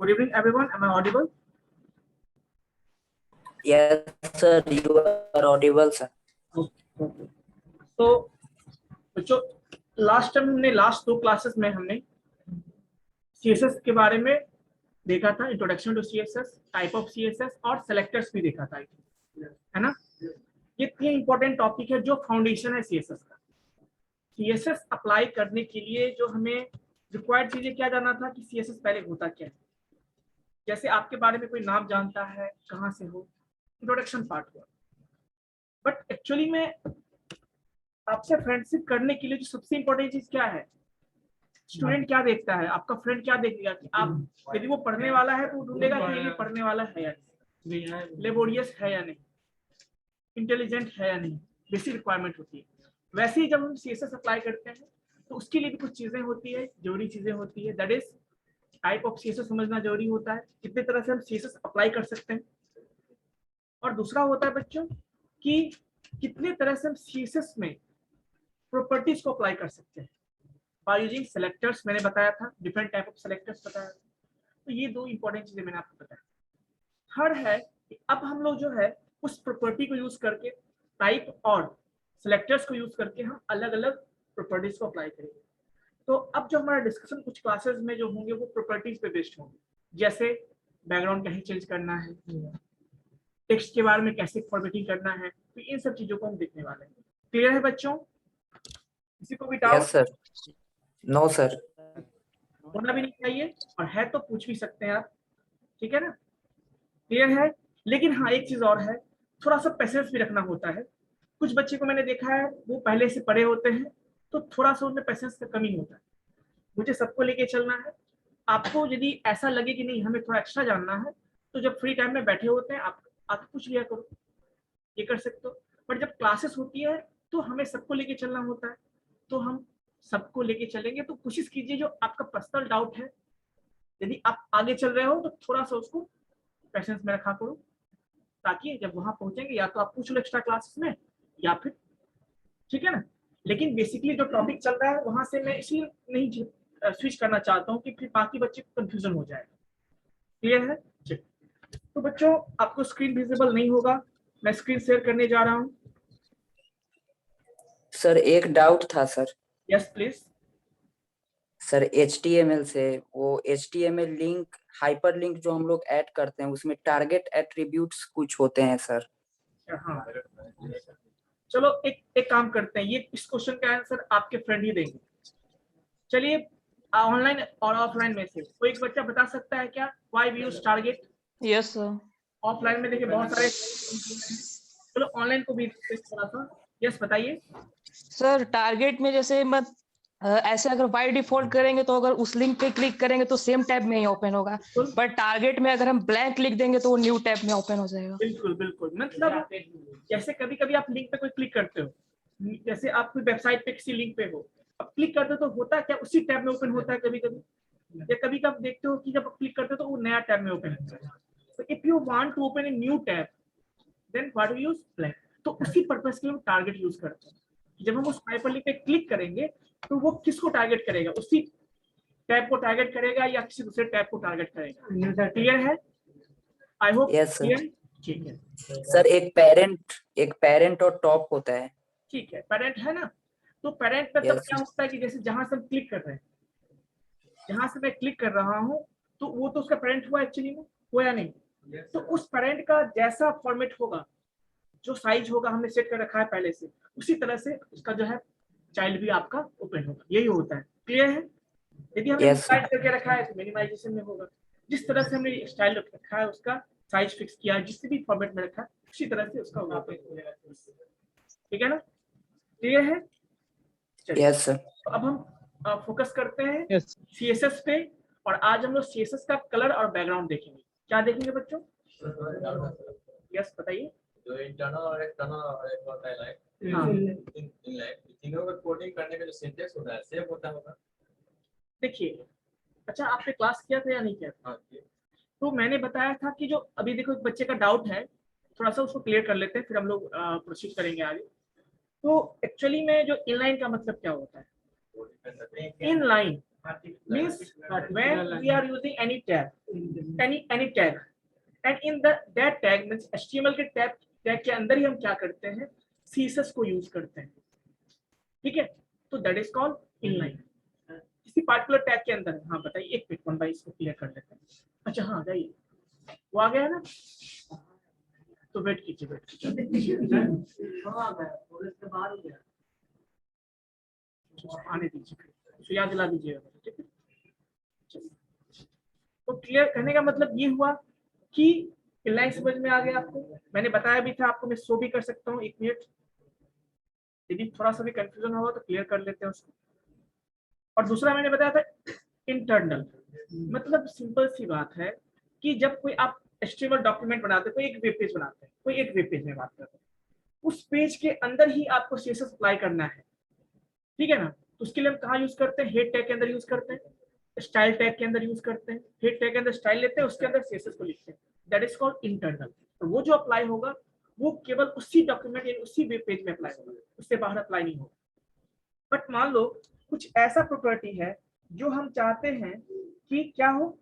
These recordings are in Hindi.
Good evening, everyone. Am I audible? Yes, sir. You are audible, sir. Okay. So, बच्चों लास्ट टाइम हमने लास्ट 2 क्लासेस में हमने CSS के बारे में देखा था, introduction to CSS, type of CSS और सेलेक्टर्स भी देखा था, है ना। ये 3 इंपॉर्टेंट टॉपिक है जो फाउंडेशन है CSS का। CSS अप्लाई करने के लिए जो हमें रिक्वायर्ड चीजें क्या जानना था कि CSS पहले होता क्या है। जैसे आपके बारे में कोई नाम जानता है, कहाँ से हो, इंट्रोडक्शन पार्ट हुआ। बट एक्चुअली में आपसे फ्रेंडशिप करने के लिए जो सबसे इंपॉर्टेंट चीज क्या है, स्टूडेंट क्या देखता है, आपका फ्रेंड क्या देखेगा कि आप यदि वो पढ़ने वाला है तो वो ढूंढेगा कि ये पढ़ने वाला है या नहीं, लेबोरियस है या नहीं, इंटेलिजेंट है या नहीं, बेसिक रिक्वायरमेंट होती है। वैसे ही जब हम CSS अप्लाई करते हैं तो उसके लिए भी कुछ चीजें होती है, जरूरी चीजें होती है। That is type of CSS समझना जरूरी होता है, कितने तरह से हम CSS अप्लाई कर सकते हैं। और दूसरा होता है बच्चों कि कितने तरह से हम CSS में प्रॉपर्टीज को अप्लाई कर सकते हैं बाय यूजिंग सेलेक्टर्स। मैंने बताया था, डिफरेंट टाइप ऑफ सेलेक्टर्स बताया था। तो ये 2 इंपॉर्टेंट चीजें मैंने आपको बताया। थर्ड है कि अब हम लोग जो है उस प्रॉपर्टी को यूज करके, टाइप और सेलेक्टर्स को यूज करके हम अलग अलग प्रॉपर्टीज को अप्लाई करेंगे। तो अब जो हमारा डिस्कशन कुछ क्लासेस में जो होंगे वो प्रॉपर्टीज पे बेस्ड होंगे, जैसे बैकग्राउंड कैसे चेंज करना है, टेक्स्ट के बारे में कैसे फॉर्मेटिंग करना है, तो इन सब चीजों को हम देखने वाले हैं। क्लियर है बच्चों? किसी को भी doubt? Yes, sir. No, sir. होना भी नहीं चाहिए, और है तो पूछ भी सकते हैं आप, ठीक है ना। क्लियर है? लेकिन हाँ, एक चीज और है, थोड़ा सा पेशेंस भी रखना होता है। कुछ बच्चे को मैंने देखा है वो पहले से पढ़े होते हैं तो थोड़ा सा उनमें पेशेंस का कमी होता है। मुझे सबको लेके चलना है। आपको यदि ऐसा लगे कि नहीं हमें थोड़ा एक्स्ट्रा जानना है तो जब फ्री टाइम में बैठे होते हैं आप आके पूछ लिया करो, ये कर सकते हो। बट जब क्लासेस होती है तो हमें सबको लेके चलना होता है, तो हम सबको लेके चलेंगे। तो कोशिश कीजिए जो आपका पर्सनल डाउट है, यदि आप आगे चल रहे हो तो थोड़ा सा उसको पेशेंस में रखा करो, ताकि जब वहां पहुंचेंगे या तो आप पूछ लो एक्स्ट्रा क्लासेस में या फिर, ठीक है ना। लेकिन बेसिकली जो टॉपिक चल रहा है वहां से मैं इसलिए नहीं स्विच करना चाहता हूँ कि फिर बाकी बच्चे को कंफ्यूजन हो जाएगा। क्लियर है? तो बच्चों आपको स्क्रीन विजिबल नहीं होगा, मैं स्क्रीन शेयर करने जा रहा हूँ। सर एक डाउट था sir. Yes please. Sir HTML से वो HTML लिंक, हाइपर लिंक जो हम लोग ऐड करते हैं उसमें टारगेट एट्रीब्यूट्स कुछ होते हैं सर। हाँ, चलो एक काम करते हैं, ये इस क्वेश्चन का आंसर आपके फ्रेंड ही देंगे। चलिए ऑनलाइन और ऑफलाइन में से कोई एक बच्चा बता सकता है क्या why we use target? Yes sir. Offline में देखिए बहुत सारे, चलो ऑनलाइन को भी थोड़ा सा। यस बताइए। सर टारगेट में जैसे मत ऐसे अगर बाय डिफॉल्ट करेंगे तो अगर उस लिंक पे क्लिक करेंगे तो सेम टैब में ही ओपन होगा, बट टारगेट में अगर हम ब्लैंक लिख देंगे तो वो न्यू टैब में ओपन हो जाएगा। बिल्कुल बिल्कुल, मतलब जैसे कभी कभी आप लिंक पे कोई क्लिक करते हो, जैसे आप कोई वेबसाइट पे किसी लिंक पे हो, अब क्लिक करते हो तो होता क्या उसी टैब में ओपन होता है कभी कभी, या कभी कभी देखते हो कि जब आप क्लिक करते हो तो वो नया टैब में ओपन होता है। तो if you want to open a new tab then what we use blank. तो उसी पर्पस के लिए हम टारगेट यूज करते हैं। जब हम उस हाइपरलिंक पे क्लिक करेंगे तो वो किसको टारगेट करेगा, उसी टैब को टारगेट करेगा या किसी दूसरे टैब को टारगेट करेगा। क्लियर है? I hope Yes, sir. Clear. ठीक है सर एक पेरेंट और टॉप होता है। ठीक है, पेरेंट है ना। तो पेरेंट पे तब Yes, क्या sir. होता है कि जैसे जहां से हम क्लिक कर रहे हैं, जहां से मैं क्लिक कर रहा हूँ तो वो तो उसका पेरेंट हुआ एक्चुअली में, हुआ या नहीं। तो उस पेरेंट का जैसा फॉर्मेट होगा, जो साइज होगा हमने सेट कर रखा है पहले से, उसी तरह से उसका जो है चाइल्ड भी आपका ओपन होगा। यही होता है। क्लियर है? यदि हमने Yes, sir. मिनिमाइज करके रखा है तो मिनिमाइजेशन में होगा। जिस तरह से हमने स्टाइल रखा है उसका साइज फिक्स किया है, जिस भी फॉर्मेट में रखा है उसी तरह से उसका ओपन होगा। ठीक है ना? क्लियर है? चलिए Yes, sir. तो अब हम फोकस करते हैं यस CSS पे, और आज हम लोग CSS का कलर और बैकग्राउंड देखेंगे। क्या देखेंगे बच्चों? यस बताइए। जो इंटरनल और एक्सटर्नल और एक होता है लाइक हाँ इनलाइन, तीनों को कोडिंग करने का जो सिंटैक्स होता है सेम होता होगा। देखिए, अच्छा आपने क्लास किया था या नहीं किया था? हाँ जी। तो मैंने बताया था कि जो अभी देखो एक बच्चे का डाउट है, थोड़ा सा उसको क्लियर कर लेते हैं फिर हम लोग प्रोसीड करेंगे आगे। तो एक्चुअली में जो इनलाइन का मतलब क्या होता है? Inline means when we are using any tab, any tag, and in that tag means HTML के tag के अंदर ही हम क्या करते हैं, CSS को यूज करते हैं, ठीक है। तो दैट इज कॉल्ड इनलाइन, किसी पार्टिकुलर टैग के अंदर। हाँ बताइए, एक मिनट वन बाई इसको क्लियर कर लेते हैं। अच्छा हाँ जाइए, वो आ गया है ना, तो वेट कीजिए, वेट कीजिए, आने दीजिए, तो याद दिला दीजिएगा, ठीक है। तो क्लियर करने का मतलब ये हुआ कि इनलाइन समझ में आ गया आपको। मैंने बताया भी था आपको, मैं शो भी कर सकता हूँ, एक मिनट, यदि थोड़ा सा भी कंफ्यूजन होगा तो क्लियर कर लेते हैं उसको। और दूसरा मैंने बताया था इंटरनल, मतलब सिंपल सी बात है कि जब कोई आप HTML डॉक्यूमेंट बनाते हैं, कोई एक वेब पेज बनाते हैं, कोई एक वेब पेज में बात करते हैं, उस पेज के अंदर ही आपको CSS अप्लाई करना है, ठीक है ना। तो उसके लिए हम कहाँ यूज करते हैं, हेड टैग के अंदर यूज करते हैं, स्टाइल टैग के अंदर यूज करते हैं। हेड टैग के अंदर स्टाइल लेते हैं, उसके अंदर CSS को लिखते हैं, दैट इज कॉल्ड इंटरनल। तो वो जो अप्लाई होगा वो केवल उसी डॉक्यूमेंट या उसी वेब पेज में अप्लाई होगा, उससे बाहर अप्लाई नहीं होगा। बट मान लो कुछ ऐसा प्रॉपर्टी है जो हम चाहते हैं कि क्या हो,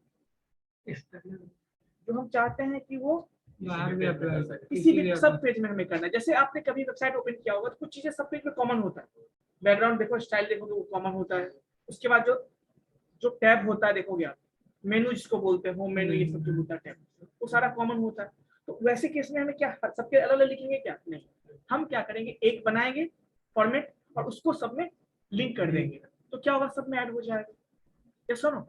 जो हम चाहते हैं कि वो किसी भी सब पेज में हमें करना है। जैसे आपने कभी वेबसाइट ओपन किया होगा तो कुछ चीजें सब पेज में कॉमन होता है, बैकग्राउंड देखो, स्टाइल देखो तो वो कॉमन होता है। उसके बाद जो टैब होता है देखोगे आप, मेनू जिसको बोलते हैं, होम मेनू, ये सब जो होता है टैब, वो सारा कॉमन होता है। तो वैसे केस में हमें क्या सबके अलग अलग लिखेंगे क्या, नहीं, हम क्या करेंगे, एक बनाएंगे फॉर्मेट और उसको सब में लिंक कर देंगे, तो क्या होगा, सब में ऐड हो जाएगा। ये सुनो,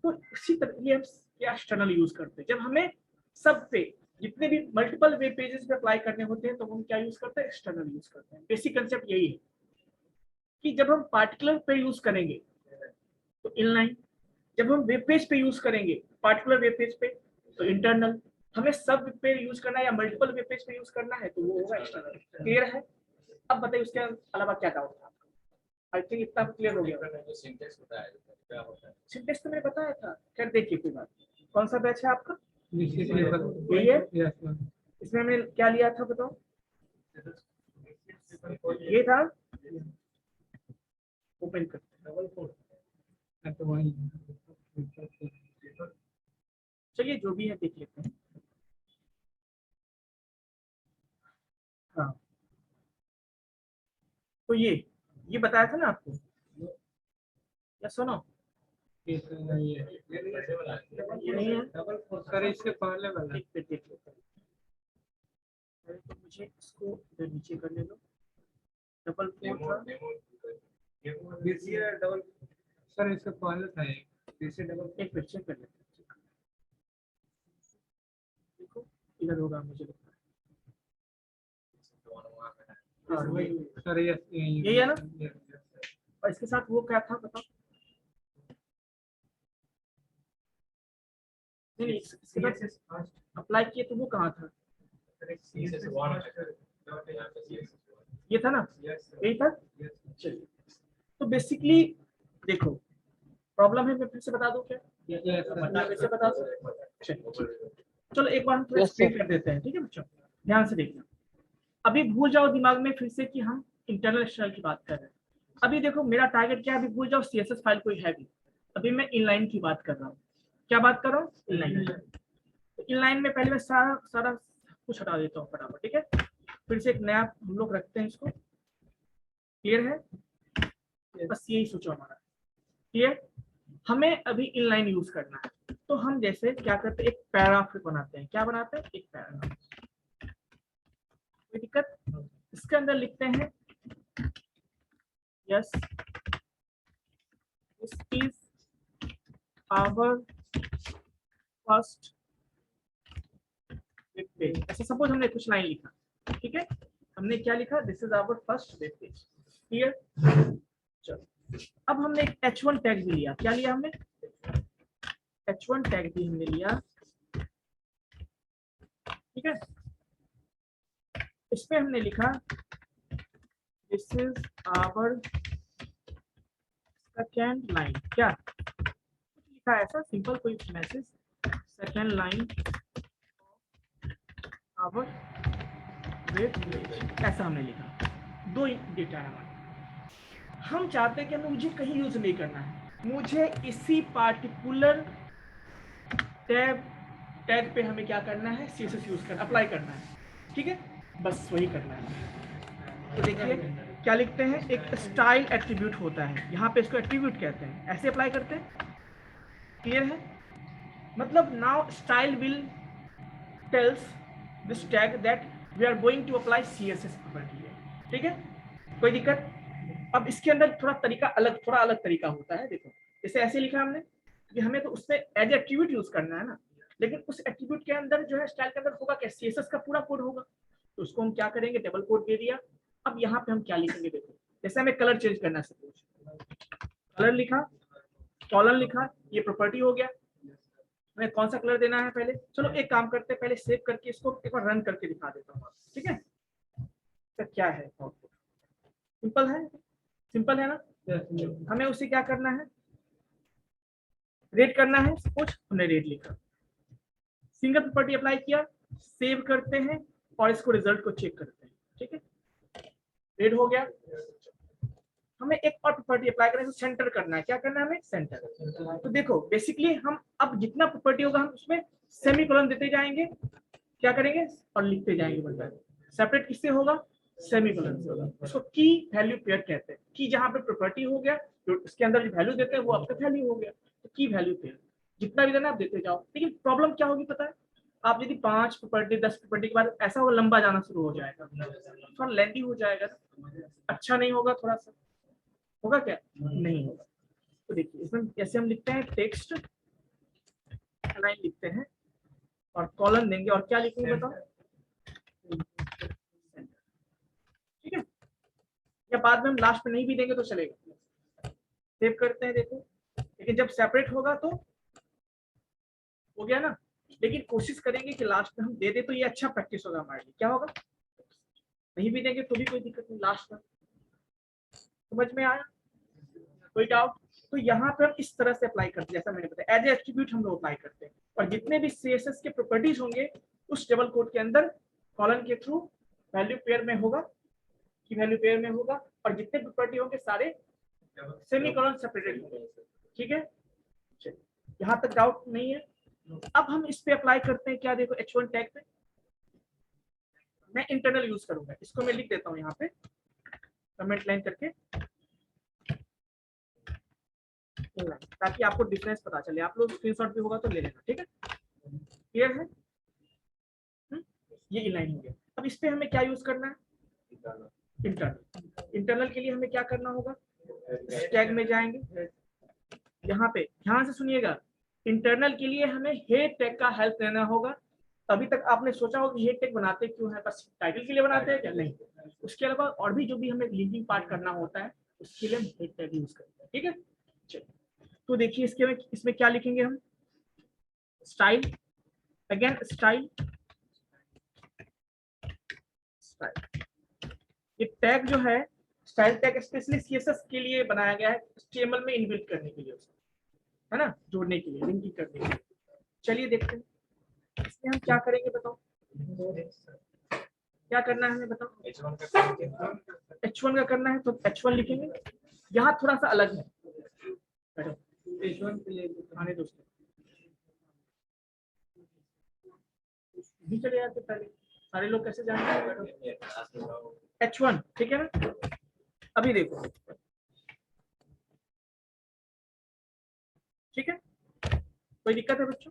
तो इसी तरह ये हम एक्सटर्नल यूज करते हैं। जब हमें सब पे जितने भी मल्टीपल वेब पेजेस पे अप्लाई करने होते हैं तो हम क्या यूज करते हैं, एक्सटर्नल यूज करते हैं। बेसिक कंसेप्ट यही है कि जब हम पार्टिकुलर पे यूज करेंगे तो इनलाइन, जब हम वेब पेज पे यूज करेंगे पार्टिकुलर वेब पेज पे तो इंटरनल, हमें सब पे यूज करना है या मल्टीपल वेब पेज पे यूज करना है तो वो होगा एक्सटर्नल। क्लियर है? अब बताइए उसके अलावा क्या डाउट था? आई थिंक इतना क्लियर हो गया। जो सिंटेक्स होता है क्या होता है? सिंटेक्स तो मैंने बताया था, खैर देखिए कोई बात। कौन सा बैच है आपका? यही है? इसमें हमने क्या लिया था बताओ? ये था, ओपन करते हैं, चलिए जो भी है देख लेते हैं। हाँ तो ये बताया था ना आपको, या सुनो, ये नहीं है, सर इसके पहले वाला देख लेते हैं। पहले तो मुझे इसको इधर नीचे कर ले दो, डबल फोर था, डबल, सर इसके पहले था एक डबल, एक मिनट चेक कर लेते हैं। देखो इधर होगा मुझे लगता है। हाँ, सर यही है ना? और इसके साथ वो क्या था बताओ? नहीं इसके साथ अप्लाई किए तो वो कहाँ था? ये था ना, यही था। चलिए तो बेसिकली देखो प्रॉब्लम है, मैं फिर से बता दूं क्या? फिर से बता दो। चलो एक बार हम थोड़ा एक्सप्लेन कर देते हैं, ठीक है बच्चों, ध्यान से देखना। अभी भूल जाओ दिमाग में फिर से कि हम इंटरनल एक्सटर्नल की बात कर रहे हैं। अभी देखो मेरा टारगेट क्या है, अभी भूल जाओ CSS फाइल कोई है भी, अभी मैं इनलाइन की बात कर रहा हूँ। क्या बात कर रहा हूँ? इनलाइन। तो इनलाइन में पहले मैं सारा कुछ हटा देता हूँ फटाफट, ठीक है। फिर से एक नया हम लोग रखते हैं इसको। क्लियर है? बस यही सोचो हमारा। क्लियर? हमें अभी इनलाइन यूज करना है, तो हम जैसे क्या करते हैं, एक पैराग्राफ बनाते हैं। क्या बनाते हैं? एक पैराग्राफ। कोई दिक्कत? इसके अंदर लिखते हैं yes this is our first web page. ऐसे सपोज हमने कुछ लाइन लिखा, ठीक है, हमने क्या लिखा, this is our first web page. Clear? चलो अब हमने एक H1 टैग भी लिया। क्या लिया हमने? H1 टैग भी हमने लिया, ठीक है। इसमें हमने लिखा this is our second line. क्या लिखा? ऐसा सिंपल कोई message, second line our web page, ऐसा हमने लिखा। दो डेटा है हमारे। हम चाहते हैं कि हमें मुझे कहीं यूज नहीं करना है, मुझे इसी पार्टिकुलर टैग पे हमें क्या करना है, CSS यूज करना, अप्लाई करना है, ठीक है, बस वही करना है। तो देखिए क्या लिखते हैं, एक स्टाइल एट्रीब्यूट होता है, यहाँ पे इसको एट्रीब्यूट कहते हैं, ऐसे अप्लाई करते हैं, क्लियर है। मतलब now style will tells this tag that we are going to apply CSS property, ठीक है, कोई दिक्कत। अब इसके अंदर थोड़ा अलग तरीका होता है। देखो जैसे ऐसे लिखा हमने कि हमें तो उससे एज एट्रीब्यूट यूज करना है ना, लेकिन उस एट्रीब्यूट के अंदर जो है स्टाइल के अंदर होगा क्या, CSS का पूरा कोड होगा। तो उसको हम क्या करेंगे, डबल कोड दे दिया। अब यहाँ पे हम क्या लिखेंगे, देखो जैसे हमें कलर चेंज करना है, सपोज कलर लिखा, कॉलम लिखा, ये प्रॉपर्टी हो गया। हमें कौन सा कलर देना है पहले, चलो एक काम करते हैं, पहले सेव करके इसको एक बार रन करके दिखा देता हूँ, ठीक है। तो क्या है आउटपुट, सिंपल है ना। हमें उसे क्या करना है, रेट करना है। सपोज हमने रेट लिखा, सिंगल प्रॉपर्टी अप्लाई किया, सेव करते हैं और इसको रिजल्ट को चेक करते हैं, ठीक है, रेट हो गया। हमें एक और प्रॉपर्टी अप्लाई करना है, सेंटर करना है, क्या करना है हमें, सेंटर। तो देखो बेसिकली हम अब जितना प्रॉपर्टी होगा हम उसमें सेमीकोलन देते जाएंगे, क्या करेंगे और लिखते जाएंगे, मतलब सेपरेट किससे होगा, सेमीकोलन से होगा। उसको की वैल्यू पेयर कहते हैं। की जहां पे प्रॉपर्टी हो गया, जो उसके अंदर जो वैल्यू देते हैं वो आपका वैल्यू हो गया, तो की वैल्यू पेयर जितना भी देना आप देते जाओ। लेकिन प्रॉब्लम क्या होगी पता है, आप यदि 5 प्रॉपर्टी 10 प्रॉपर्टी के बाद ऐसा वो लंबा जाना शुरू हो जाएगा, थोड़ा लेंथी हो जाएगा, अच्छा नहीं होगा, थोड़ा सा होगा क्या, नहीं होगा। तो देखिए इसमें कैसे हम लिखते हैं, टेक्स्ट लाइन लिखते हैं और कॉलम देंगे और क्या लिखेंगे बताओ, ठीक है, या बाद में हम लास्ट में नहीं भी देंगे तो चलेगा। सेव करते हैं, देखो लेकिन जब सेपरेट होगा तो हो गया ना, लेकिन कोशिश करेंगे कि लास्ट में हम दे दे तो ये अच्छा प्रैक्टिस होगा हमारे लिए। क्या होगा, नहीं भी देंगे तो भी कोई दिक्कत नहीं, लास्ट में। समझ में आया, कोई डाउट। तो यहाँ पे हम इस तरह से अप्लाई करते हैं, जैसा मैंने बताया एज एट्रीब्यूट हम लोग अप्लाई करते हैं, और जितने भी CSS के प्रॉपर्टीज होंगे उस टेबल कोड के अंदर कॉलम के थ्रू वैल्यू पेयर में होगा, की वैल्यू पेयर में होगा, और जितने प्रॉपर्टी होंगे सारे सेमीकोलन सेपरेटेड होंगे, ठीक है। यहाँ तक डाउट नहीं है। अब हम इस पे अप्लाई करते हैं, क्या देखो H1 टैग पे मैं इंटरनल यूज करूंगा, इसको मैं लिख देता हूँ यहाँ पे कमेंट लाइन करके, ताकि आपको डिफरेंस पता चले। आप लोग स्क्रीनशॉट भी होगा तो ले लेना, ठीक है, क्लियर है। ये इनलाइन हो गया। अब इस पे हमें क्या यूज करना है, इंटरनल के लिए हमें क्या करना होगा, टैग में जाएंगे, यहाँ पे ध्यान से सुनिएगा, इंटरनल के लिए हमें हेड टैग का हेल्प लेना होगा। अभी तक आपने सोचा होगा कि हेड टैग बनाते क्यों है, बस टाइटल के लिए बनाते हैं क्या, नहीं, उसके अलावा और भी जो भी हमें लिंकिंग पार्ट करना होता है उसके लिए हम हेड टैग यूज करते हैं, ठीक है। चलिए तो देखिए इसमें क्या लिखेंगे हम, स्टाइल, अगेन स्टाइल, ये टैग जो है स्टाइल टैग स्पेशली CSS के लिए बनाया गया है, HTML में इनबिल्ट करने के लिए, है ना, जोड़ने के लिए, लिंकिंग करने के लिए। चलिए देखते हैं इसमें हम क्या करेंगे, बताओ क्या करना है हमें, बताओ H1 का करना है तो H1 लिखेंगे। यहाँ थोड़ा सा अलग है, आने दोस्तों भी चले जाते, पहले सारे लोग कैसे जाएंगे, H1 ठीक है ना। अभी देखो ठीक है, कोई दिक्कत है बच्चों,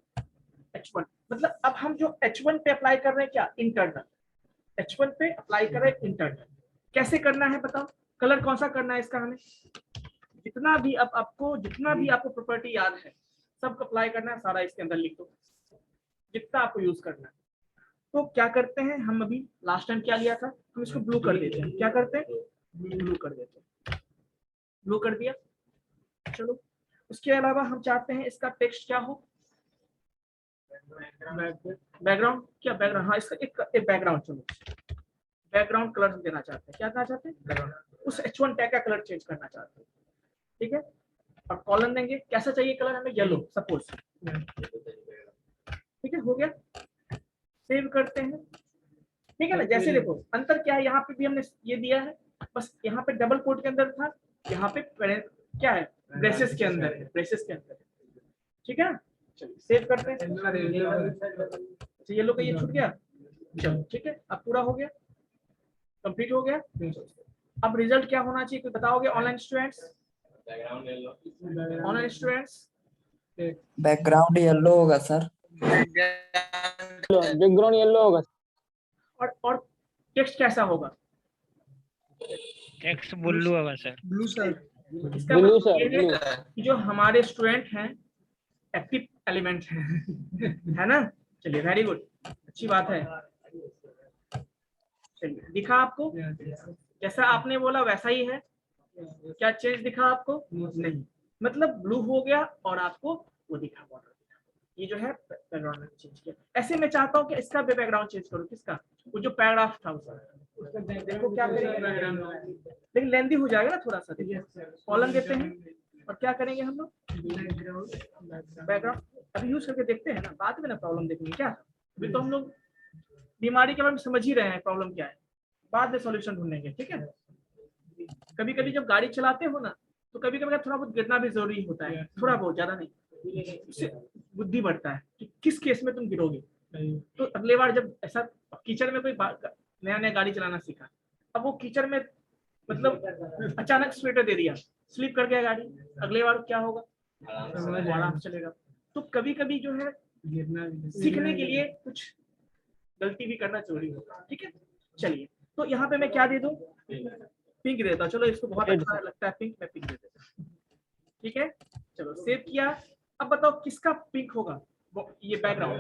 H1 मतलब अब हम जो H1 पे अप्लाई कर रहे हैं क्या, इंटरनल, H1 पे अप्लाई कर रहे हैं इंटरनल। कैसे करना है बताओ, कलर कौन सा करना है इसका, हमें जितना भी अब आपको प्रॉपर्टी याद है सब अप्लाई करना है, सारा इसके अंदर लिख दो जितना आपको यूज करना है। तो क्या करते हैं हम, अभी लास्ट टाइम क्या लिया था, हम इसको ब्लू कर देते हैं, क्या करते हैं, ब्लू कर देते हैं, ब्लू कर दिया। चलो उसके अलावा हम चाहते हैं इसका टेक्स्ट क्या हो, बैकग्राउंड, क्या बैकग्राउंड, हाँ इसका एक बैकग्राउंड, चलो बैकग्राउंड कलर हम देना चाहते हैं, क्या करना चाहते हैं, उस H1 टैग का कलर चेंज करना चाहते हैं, ठीक है। और कॉलम देंगे, कैसा चाहिए कलर हमें, येलो सपोज, ठीक है, हो गया। सेव करते हैं, ठीक है ना। जैसे देखो अंतर क्या है, यहाँ पे भी हमने ये दिया है, बस यहाँ पे डबल कोट के अंदर था, यहाँ पे क्या है, ब्रेसेस के अंदर है, ब्रेसेस के अंदर, ठीक है ना। चलिए सेव करते हैं। अच्छा येलो का ये छूट गया, चलो ठीक है, अब पूरा हो गया, कंप्लीट हो गया। अब रिजल्ट क्या होना चाहिए, कोई बताओगे ऑनलाइन स्टूडेंट्स? बैकग्राउंड ले लो। ऑनलाइन स्टूडेंट्स बैकग्राउंड येलो होगा सर। बैकग्राउंड येलो होगा। और टेक्स्ट कैसा होगा? टेक्स्ट ब्लू होगा सर। Blue sir. इसका ब्लू मतलब सर, ये ब्लू। है कि जो हमारे स्टूडेंट हैं एक्टिव एलिमेंट हैं है ना। चलिए वेरी गुड, अच्छी बात है। चलिए दिखा आपको, जैसा आपने बोला वैसा ही है, क्या चेंज दिखा आपको? नहीं, मतलब ब्लू हो गया और आपको वो दिखा बॉर्डर दिखा। ये जो है बैकग्राउंड चेंज किया। ऐसे मैं चाहता हूँ कि इसका भी बैकग्राउंड चेंज करो। किसका? वो जो पैराग्राफ था उसका। देखो क्या करेंगे, लेकिन लेंदी हो जाएगा ना थोड़ा सा। कॉलम देते हैं और क्या करेंगे हम लोग, बैकग्राउंड अभी यूज करके देखते हैं ना, बाद में ना प्रॉब्लम देखेंगे। क्या अभी तो हम लोग बीमारी के बारे में समझ ही रहे हैं प्रॉब्लम क्या है, बाद में सॉल्यूशन ढूंढेंगे। ठीक है, कभी कभी जब गाड़ी चलाते हो ना तो कभी कभी थोड़ा बहुत गिरना भी जरूरी होता है, थोड़ा बहुत, ज्यादा नहीं। इससे बुद्धि बढ़ता है कि किस केस में तुम गिरोगे। तो अगले बार जब ऐसा कीचड़ में कोई नया नया गाड़ी चलाना सीखा, अब वो कीचड़ में मतलब अचानक स्वेटर दे दिया, स्लिप कर गया गाड़ी, अगले बार क्या होगा, आराम से चलेगा। तो कभी कभी जो है सीखने के लिए कुछ गलती भी करना जरूरी होता है। ठीक है, चलिए तो यहाँ पे मैं क्या दे दूं, पिंक देता हूँ। चलो इसको बहुत अच्छा लगता है पिंक, मैं पिंक दे देता हूँ। ठीक है, चलो सेव किया। अब बताओ किसका पिंक होगा, ये बैकग्राउंड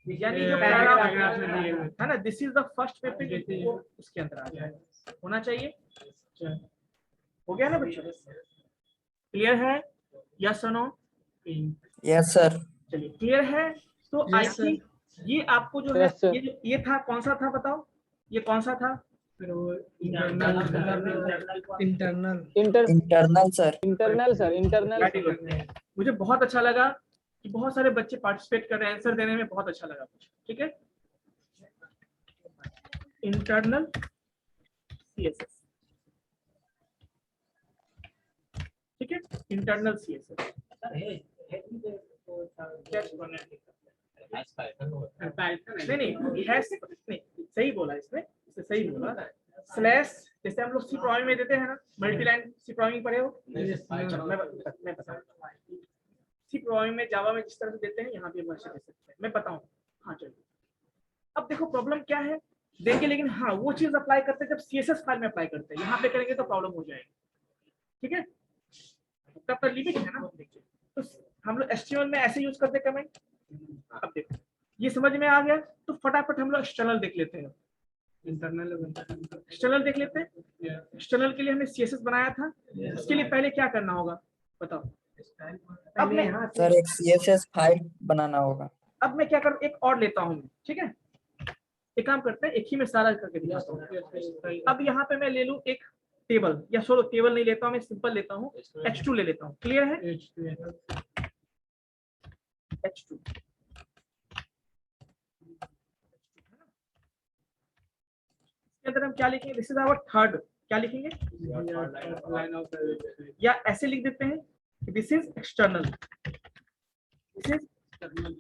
यानी जो पैराग्राफ है ना, this is the first paper, वो उसके अंदर आ जाए होना चाहिए। हो गया ना बच्चों, क्लियर है? यस और नो? Yes sir. चलिए क्लियर है। तो आई थिंक ये आपको जो है, ये था कौन सा था बताओ, ये कौन सा था? Internal internal sir. Internal sir, internal. मुझे बहुत अच्छा लगा कि बहुत सारे बच्चे पार्टिसिपेट कर रहे हैं, आंसर देने में बहुत अच्छा लगा मुझे। ठीक है, इंटरनल सीएसएस, ठीक है, इंटरनल सीएसएस। नहीं नहीं हैश नहीं, सही बोला इसमें, सही बोला। स्लैश जैसे हम लोग सी प्रोग्रामिंग में देते हैं ना, मल्टी लाइन सी प्रोग्रामिंग पढ़े हो? मैं बता सी प्रोग्रामिंग में जावा में जिस तरह से देते हैं यहाँ भी हम ऐसे दे सकते हैं, मैं बताऊँ। हाँ चलिए, अब देखो प्रॉब्लम क्या है देंगे, लेकिन हाँ वो चीज अप्लाई करते हैं जब सीएसएस फाइल में अप्लाई करते हैं, यहाँ पे करेंगे तो प्रॉब्लम हो जाएगी। ठीक है, तब तक लिमिट है ना। देखिए तो हम लोग एचटीएमएल में ऐसे यूज करते कमेंट। अब देखो ये समझ में आ गया, तो फटाफट हम लोग एक्सटर्नल देख लेते हैं। एक्सटर्नल देख लेते हैं। एक्सटर्नल के लिए हमने सीएसएस बनाया था, उसके लिए पहले क्या करना होगा बताओ? अब मैं सर एक सीएसएस फाइल बनाना होगा। अब मैं क्या करूँ, एक और लेता हूँ। ठीक है, एक काम करते हैं, एक ही में सारा करके दिखाता हूँ। अब यहाँ पे मैं ले लूँ एक टेबल, या छोड़ो टेबल नहीं लेता हूँ, मैं सिंपल लेता हूँ, H2 ले लेता हूँ। क्लियर है? H2 इसके अंदर हम क्या लिखेंगे, दिस इज आवर थर्ड, क्या लिखेंगे या ऐसे लिख देते हैं कि this is external, this is external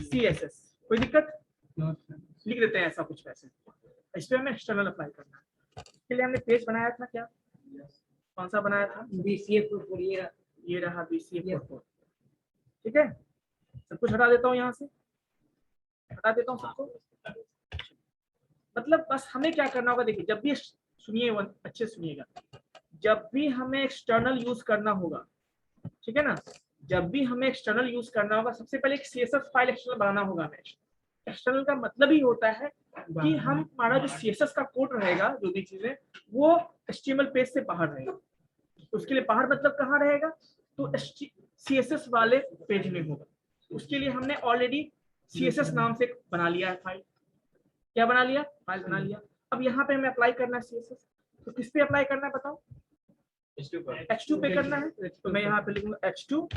CSS. कोई दिक्कत? लिख देते हैं ऐसा कुछ वैसे, इस पे हमें एक्सटर्नल अप्लाई करना है। इसके लिए हमने पेज बनाया था, क्या कौन सा बनाया था? BCF44, ये रहा BCF44। ठीक है, सब कुछ हटा देता हूँ, यहाँ से हटा देता हूँ सबको। मतलब बस हमें क्या करना होगा, देखिए जब भी सुनिए, अच्छे सुनिएगा, जब भी हमें एक्सटर्नल यूज करना होगा, ठीक है ना, जब भी हमें एक्सटर्नल यूज करना होगा, सबसे पहले एक सीएसएस फाइल एक्सटर्नल बनाना होगा हमें। एक्सटर्नल का मतलब ही होता है कि हम हमारा जो सीएसएस का कोड रहेगा, जो भी चीजें, वो एचटीएमएल पेज से बाहर रहेगा। उसके लिए बाहर मतलब कहाँ रहेगा, तो सीएसएस वाले पेज में होगा। उसके लिए हमने ऑलरेडी सीएसएस नाम से बना लिया है फाइल। क्या बना लिया? फाइल बना लिया। अब यहाँ पे हमें अप्लाई करना है सीएसएस, तो किस पे अप्लाई करना है बताओ? H2 पे करना है, तो मैं यहाँ पे लिखूंगा H2।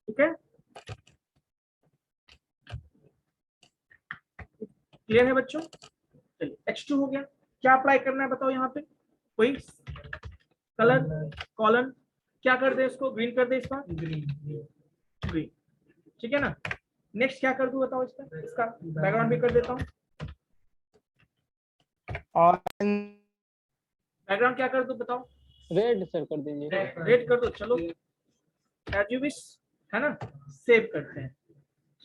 ठीक है, क्लियर है बच्चों? चलिए H2 हो गया। क्या अप्लाई करना है बताओ यहाँ पे? कोई कलर कॉलन क्या कर दे, इसको ग्रीन कर दे, इस बार ग्रीन ग्रीन, ठीक है ना। नेक्स्ट क्या कर दूं बताओ, इसका बैकग्राउंड भी कर देता हूँ। और बैकग्राउंड क्या कर दूं बताओ, रेड सर कर दीजिए। रेड कर दो, चलो एज यू विश, है ना। सेव करते हैं।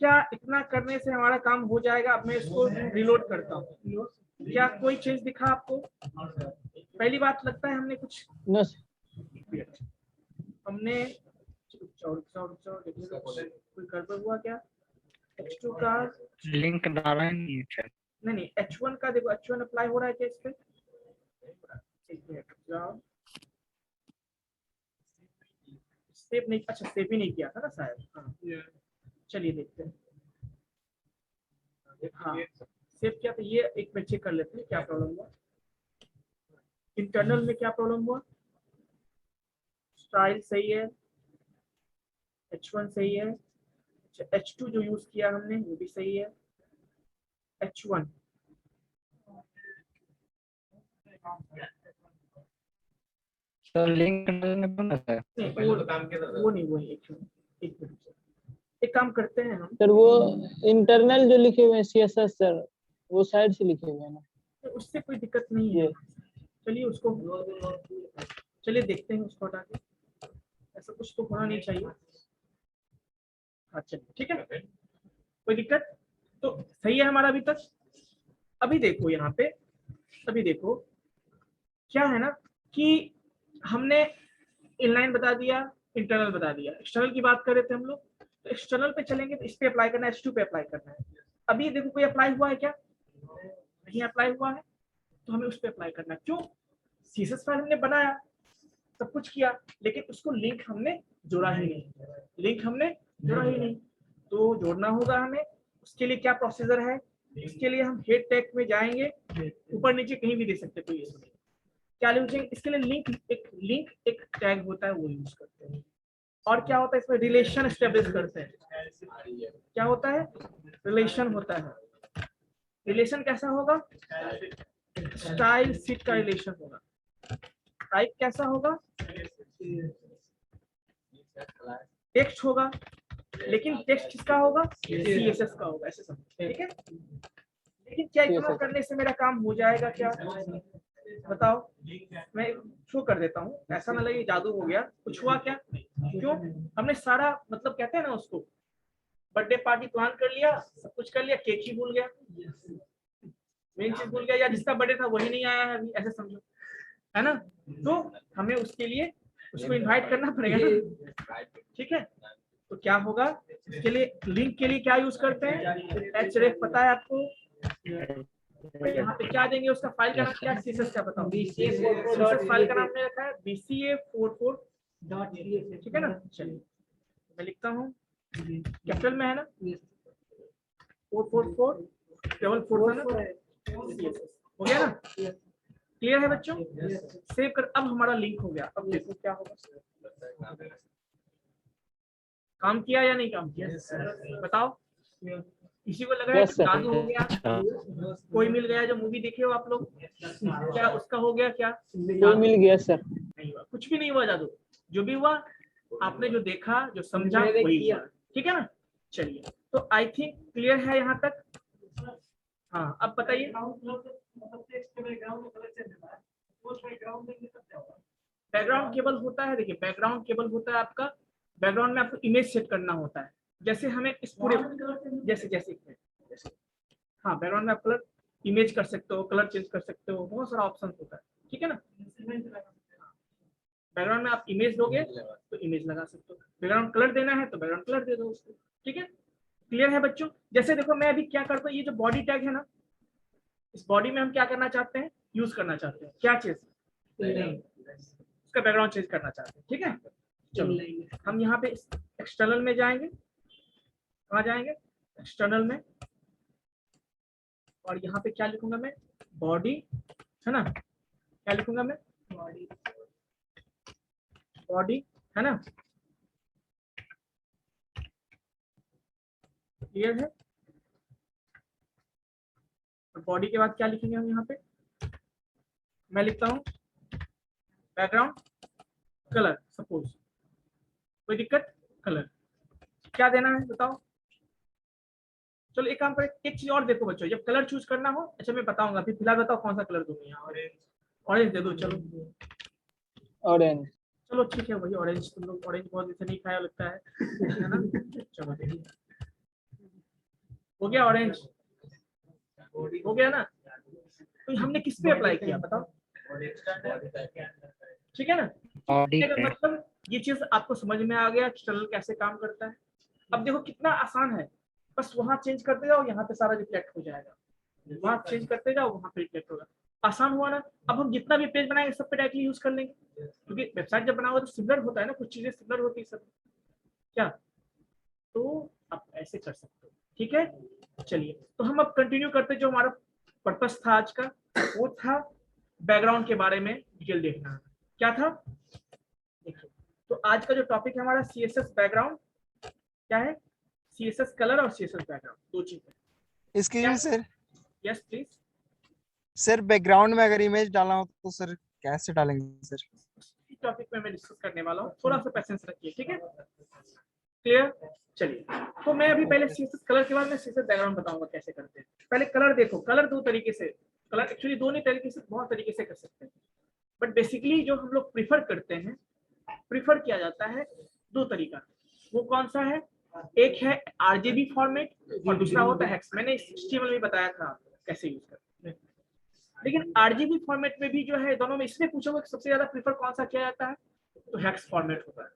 क्या इतना करने से हमारा काम हो जाएगा? अब मैं इसको रिलोड करता हूँ। क्या कोई चेंज दिखा आपको? पहली बात लगता है हमने कुछ नो सर, हमने कोई गड़बड़ हुआ क्या? H2 का लिंक डाला नहीं है। नहीं, H1 का देखो, H1 अप्लाई हो रहा है क्या इस पे? एक मिनट जाओ, सेव नहीं, अच्छा सेव ही नहीं किया था ना शायद। हाँ चलिए देखते हैं। हाँ सेव किया, तो ये एक मिनट चेक कर लेते हैं क्या प्रॉब्लम हुआ। इंटरनल में क्या प्रॉब्लम हुआ? स्टाइल सही है, H1 सही है, अच्छा H2 जो यूज किया हमने वो भी सही है, H1 सर लिंक डालने पर ना सर। नहीं, पहले तो काम किया था वो नहीं, वो नहीं, एक मिनट एक काम करते हैं हम, सर वो इंटरनल जो लिखे हुए हैं CSS सर, वो साइड से लिखे हुए हैं ना। तो उससे कोई दिक्कत नहीं है। ये चलिए उसको, चलिए देखते हैं उसको हटा के, ऐसा कुछ तो होना नहीं चाहिए। हाँ चलिए ठीक है, कोई दिक्कत तो सही है हमारा अभी तक। अभी देखो यहाँ पे, अभी देखो क्या है ना कि हमने इनलाइन बता दिया, इंटरनल बता दिया। एक्सटर्नल की बात कर रहे थे हम लोग, तो एक्सटर्नल पे चलेंगे तो इस पे अप्लाई करना है, H2 पे अप्लाई करना है। अभी देखो कोई अप्लाई हुआ है क्या? नहीं अप्लाई हुआ है, तो हमें उस पे अप्लाई करना है। क्यों? CSS फाइल हमने बनाया, सब कुछ किया, लेकिन उसको लिंक हमने जोड़ा ही नहीं, लिंक हमने जोड़ा ही नहीं। तो जोड़ना होगा हमें, उसके लिए क्या प्रोसीजर है? इसके लिए हम हेड टैग में जाएंगे, ऊपर नीचे कहीं भी दे सकते हैं, कोई इशू नहीं। क्या लिखेंगे इसके लिए? लिंक एक टैग होता है, वो यूज करते हैं। और क्या होता है इसमें? रिलेशन एस्टेब्लिश करते हैं। क्या होता है? रिलेशन होता है। रिलेशन कैसा होगा? स्टाइल सीट का रिलेशन होगा। टाइप कैसा होगा? टेक्स्ट होगा, लेकिन टेक्स्ट किसका होगा? CSS का होगा, ऐसे समझो, ठीक है। लेकिन क्या इतना करने से मेरा काम हो जाएगा क्या? बताओ, मैं शो कर देता हूँ, ऐसा ना लगे जादू हो गया। कुछ हुआ क्या? क्यों? हमने सारा मतलब कहते हैं ना उसको, बर्थडे पार्टी प्लान कर लिया, सब कुछ कर लिया, केक ही भूल गया, मेन चीज भूल गया, या जिसका बर्थडे था वही नहीं आया है अभी, ऐसे समझो, है ना। तो हमें उसके लिए उसको इनवाइट करना पड़ेगा ना, ठीक है। तो क्या होगा इसके लिए? लिंक के लिए क्या यूज करते हैं? href पता है आपको? यहाँ पे क्या देंगे? उसका फाइल का नाम क्या है? CSS का बताओ। CSS फाइल का नाम मैंने रखा है BCA44, ठीक है ना। चलिए मैं लिखता हूँ, कैपिटल में है ना, 444 डबल 4 था ना, हो गया ना। क्लियर है बच्चों? सेव कर, अब हमारा लिंक हो गया। अब देखो क्या होगा, काम किया या नहीं काम किया? बताओ, किसी को लग रहा है Yes, sir. जादू हो गया? कोई मिल गया जो मूवी देखे हो आप लोग, क्या उसका हो गया क्या? कोई मिल गया सर। नहीं हुआ, कुछ भी नहीं हुआ जादू। जो भी हुआ, आपने जो देखा, जो समझा, वही हुआ, ठीक है ना। चलिए, तो आई थिंक क्लियर है यहाँ तक। हाँ अब बताइए, बैकग्राउंड केबल होता है। देखिए बैकग्राउंड केबल होता है आपका, बैकग्राउंड में आपको इमेज सेट करना होता है। जैसे हमें इस पूरे जैसे जैसे हाँ, बैकग्राउंड में आप कलर इमेज कर सकते हो, कलर चेंज कर सकते हो, बहुत सारा ऑप्शन होता है, ठीक है ना। बैकग्राउंड में आप इमेज दोगे तो इमेज लगा सकते हो, बैकग्राउंड कलर देना है तो बैकग्राउंड कलर दे दो उसको, ठीक है। क्लियर है बच्चों? जैसे देखो मैं अभी क्या करता हूँ, ये जो बॉडी टैग है ना, इस बॉडी में हम क्या करना चाहते हैं? यूज करना चाहते हैं क्या चीज? उसका बैकग्राउंड चेंज करना चाहते हैं, ठीक है। चलो हम यहाँ पे एक्सटर्नल में जाएंगे, कहाँ जाएंगे? एक्सटर्नल में, और यहाँ पे क्या लिखूंगा मैं? बॉडी, है ना। क्या लिखूंगा मैं? बॉडी, है ना। क्लियर है? बॉडी के बाद क्या लिखेंगे हम यहाँ पे? मैं लिखता हूँ बैकग्राउंड कलर सपोज, कोई दिक्कत? कलर क्या देना है बताओ? चलो एक काम करें, एक चीज और देखो बच्चों, जब कलर चूज करना हो, अच्छा मैं बताऊंगा, अभी फिलहाल बताओ कौन सा कलर दूं यहाँ? ऑरेंज दे दो, चलो ऑरेंज। चलो ठीक है वही ऑरेंज, तुम लोग ऑरेंज बहुत जैसे नहीं खाया लगता है ना? चलो देखिए, हो गया ऑरेंज, हो गया ना? तो हमने किस पे अप्लाई किया बताओ? ठीक है ना? बॉडी इसका पे। मतलब ये चीज आपको समझ में आ गया टनल कैसे काम करता है। अब देखो कितना आसान है, बस वहां चेंज करते जाओ, यहाँ पे सारा रिफ्लेक्ट हो जाएगा, वहां चेंज करते जाओ, वहां पे रिफ्लेक्ट होगा। आसान हुआ ना? अब हम जितना भी पेज बनाएंगे सब पे डायरेक्टली यूज कर लेंगे, क्योंकि वेबसाइट जब बनाओगे तो सिमिलर होता है ना, कुछ चीजें सिमिलर होती है सब, क्या? तो आप ऐसे कर सकते हो, ठीक है? चलिए तो हम अब कंटिन्यू करते, जो हमारा पर्पस था आज का, वो था बैकग्राउंड के बारे में डिटेल देखना। क्या था? देखिए, तो आज का जो टॉपिक है हमारा सीएसएस बैकग्राउंड, क्या है? सीएसएस कलर और सीएसएस बैकग्राउंड, दो चीजें। इसके लिए sir, yes please. Sir background में अगर इमेज डालना हो तो सर कैसे डालेंगे सर? इस टॉपिक में मैं डिस्कस करने वाला हूँ, थोड़ा सा पेशेंस रखिए, ठीक है? क्लियर? चलिए, तो मैं अभी पहले सीएसएस कलर के बाद में सीएसएस बैकग्राउंड बताऊंगा कैसे करते हैं। पहले कलर देखो, कलर दो तरीके से, कलर एक्चुअली दो नहीं तरीके से, बहुत तरीके से कर सकते हैं, बट बेसिकली जो हम लोग प्रीफर करते हैं, प्रीफर किया जाता है दो तरीका। वो कौन सा है? एक है आरजीबी फॉर्मेट और दूसरा होता है हेक्स। मैंने HTML में बताया था कैसे यूज करते हैं, लेकिन आरजीबी फॉर्मेट में भी जो है, दोनों में इसमें पूछोगे कि सबसे ज्यादा प्रीफर कौन सा किया जाता है, तो हेक्स फॉर्मेट होता है।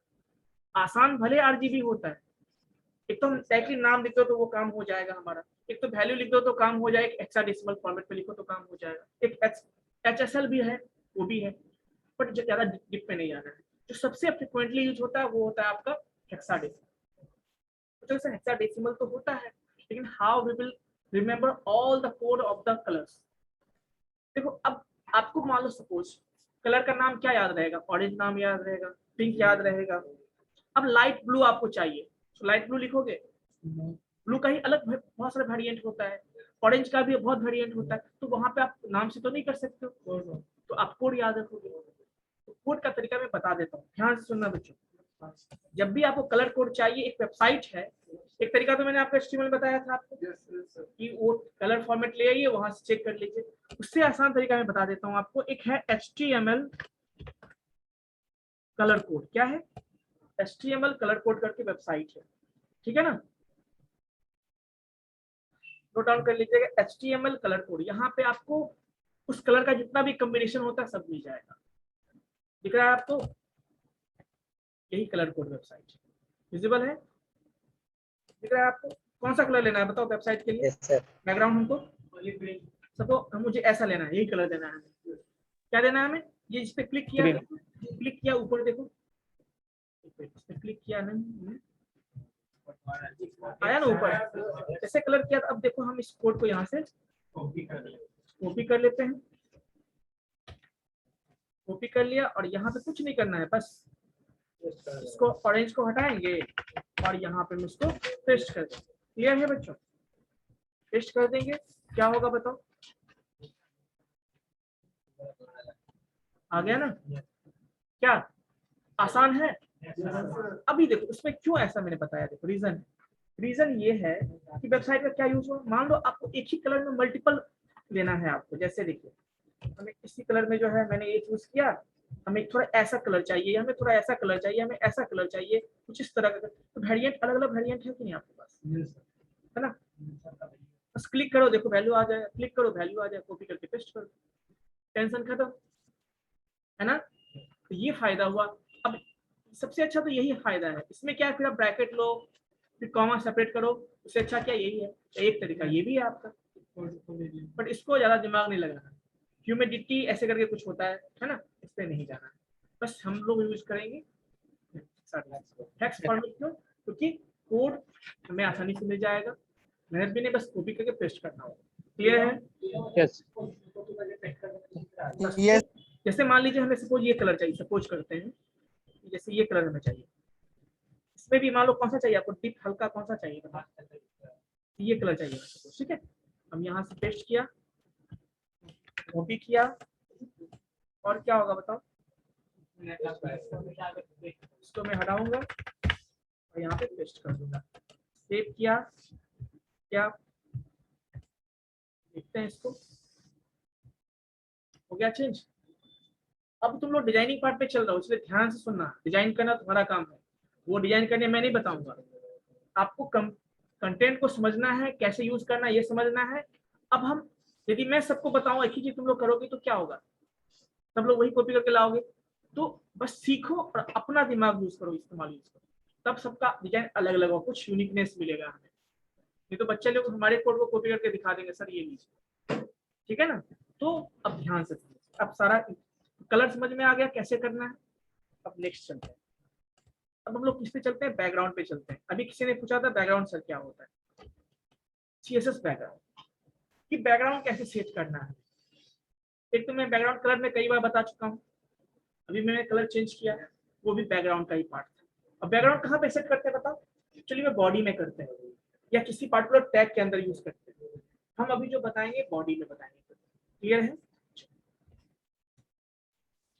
आसान भले आरजीबी होता है, एक तो हम डायरेक्टली नाम लिख दो तो वो काम हो जाएगा हमारा, एक तो वैल्यू लिख दो तो काम हो जाएगा, हेक्साडेसिमल फॉर्मेट में लिखो तो काम हो जाएगा, एक HSL भी है, वो भी है, बट जो ज्यादा डिप में नहीं जाना है। जो सबसे फ्रिक्वेंटली यूज होता है वो होता है आपका हेक्साडेसिमल। तो जैसे हेक्साडेसिमल तो होता है, लेकिन how we will remember all the code of the colours. देखो अब आपको मान लो सपोज कलर का नाम क्या याद रहेगा? ऑरेंज नाम याद रहेगा, पिंक याद रहेगा। अब लाइट ब्लू आपको चाहिए, तो लाइट ब्लू लिखोगे, ब्लू का ही अलग बहुत सारे वेरिएंट होता है, ऑरेंज का भी बहुत वेरिएंट होता है, तो वहां पे आप नाम से तो नहीं कर सकते हो, तो आप कोड याद रखोगे। तो कोड का तरीका मैं बता देता हूँ, ध्यान से सुनना बच्चों। जब भी आपको कलर कोड चाहिए, एक वेबसाइट है, एक तरीका तो मैंने आपको HTML बताया था आपको कि वो कलर फॉर्मेट ले आइए, वहां से चेक कर लीजिए। उससे आसान तरीका मैं बता देता हूँ आपको, एक है HTML कलर कोड। क्या है? HTML कलर कोड करके वेबसाइट है, ठीक है ना? नोट डाउन कर लीजिएगा, HTML कलर कोड। यहाँ पे आपको उस कलर का जितना भी कॉम्बिनेशन होता है सब मिल जाएगा। दिख रहा है आपको? यही कलर कोड वेबसाइट विजिबल है, दिख रहा है आपको? कौन सा कलर लेना है बताओ वेबसाइट के लिए? Yes sir. बैकग्राउंड हमको सबको मुझे ऐसा लेना है, यही कलर देना है हमें। क्या देना है हमें? ये इस पे क्लिक किया, क्लिक किया ऊपर देखो, इस पे क्लिक किया नहीं आया ना ऊपर, ऐसे कलर किया। अब देखो हम इस कोड को यहाँ से कॉपी कर लेते हैं, कॉपी कर लिया, और यहाँ पे कुछ नहीं करना है, बस इसको ऑरेंज को हटाएंगे और यहाँ पे हम इसको पेस्ट कर देंगे। क्लियर है बच्चों? पेस्ट कर देंगे, क्या होगा बताओ? आ गया ना? क्या आसान है? अभी देखो उसमें क्यों ऐसा मैंने बताया, देखो रीजन ये है कि वेबसाइट का क्या यूज हो। मान लो आपको एक ही कलर में मल्टीपल लेना है आपको, जैसे देखिए हमें इसी कलर में जो है मैंने ये चूज किया, हमें थोड़ा ऐसा कलर चाहिए, हमें थोड़ा ऐसा कलर चाहिए, हमें ऐसा कलर चाहिए, कुछ इस तरह का। तो वेरिएंट अलग अलग वेरिएंट है कि नहीं आपके पास? है ना? बस क्लिक करो, देखो वैल्यू आ जाए, क्लिक करो वैल्यू आ जाए, कॉपी करके पेस्ट करो, टेंशन खत्म, है ना? तो ये फायदा हुआ। अब सबसे अच्छा तो यही फायदा है, इसमें क्या है, फिर आप ब्रैकेट लो, फिर कॉमा सेपरेट करो, उससे अच्छा क्या यही है। एक तरीका ये भी है आपका, बट इसको ज्यादा दिमाग नहीं लगाना। ह्यूमिडिटी ऐसे करके कुछ होता है ना, इस पे नहीं जाना है। बस हम लोग यूज करेंगे हेक्स फॉर्मेट। क्यों? क्योंकि कोड हमें आसानी से मिल जाएगा, मेहनत भी नहीं, बस कॉपी करके पेस्ट करना होगा। क्लियर है? यस यस जैसे मान लीजिए हमें सपोज ये कलर चाहिए, सपोज करते हैं जैसे ये कलर हमें चाहिए, इसमें भी मान लो कौन सा चाहिए आपको, डिप हल्का कौन सा चाहिए बता? ये कलर चाहिए सपोज, ठीक है? हम यहाँ से पेस्ट किया, कॉपी किया, और क्या होगा बताओ? इसको मैं हटाऊंगा और यहाँ पे पेस्ट कर दूंगा। सेव किया, क्या देखते हैं इसको, हो गया चेंज। अब तुम लोग डिजाइनिंग पार्ट पे चल रहे हो, इसलिए ध्यान से सुनना। डिजाइन करना तुम्हारा काम है, वो डिजाइन करने मैं नहीं बताऊंगा। आपको कंटेंट को समझना है, कैसे यूज करना है ये समझना है। अब हम यदि मैं सबको बताऊं एक ही चीज तुम लोग करोगे तो क्या होगा, सब लोग वही कॉपी करके लाओगे। तो बस सीखो और अपना दिमाग यूज करो, इस्तेमाल यूज करो, तब सबका डिजाइन अलग अलग हो, कुछ यूनिकनेस मिलेगा हमें। नहीं तो बच्चे लोग हमारे कोड को कॉपी करके दिखा देंगे, सर ये लीजिए, ठीक है ना। तो अब ध्यान से, अब सारा कलर समझ में आ गया कैसे करना है। अब नेक्स्ट चलते हैं। अब हम लोग किस पे चलते हैं, बैकग्राउंड पे चलते हैं। अभी किसी ने पूछा था बैकग्राउंड सर क्या होता है, सीएसएस बैकग्राउंड कि बैकग्राउंड कैसे सेट करना है। एक तो मैं बैकग्राउंड कलर में कई बार बता चुका हूँ, अभी मैंने कलर चेंज किया, वो भी बैकग्राउंड का ही पार्ट था। अब बैकग्राउंड कहाँ पे सेट करते हैं बताओ, एक्चुअली में बॉडी में करते हैं या किसी पार्टिकुलर टैग के अंदर यूज करते हैं। हम अभी जो बताएंगे बॉडी में बताएंगे, क्लियर है।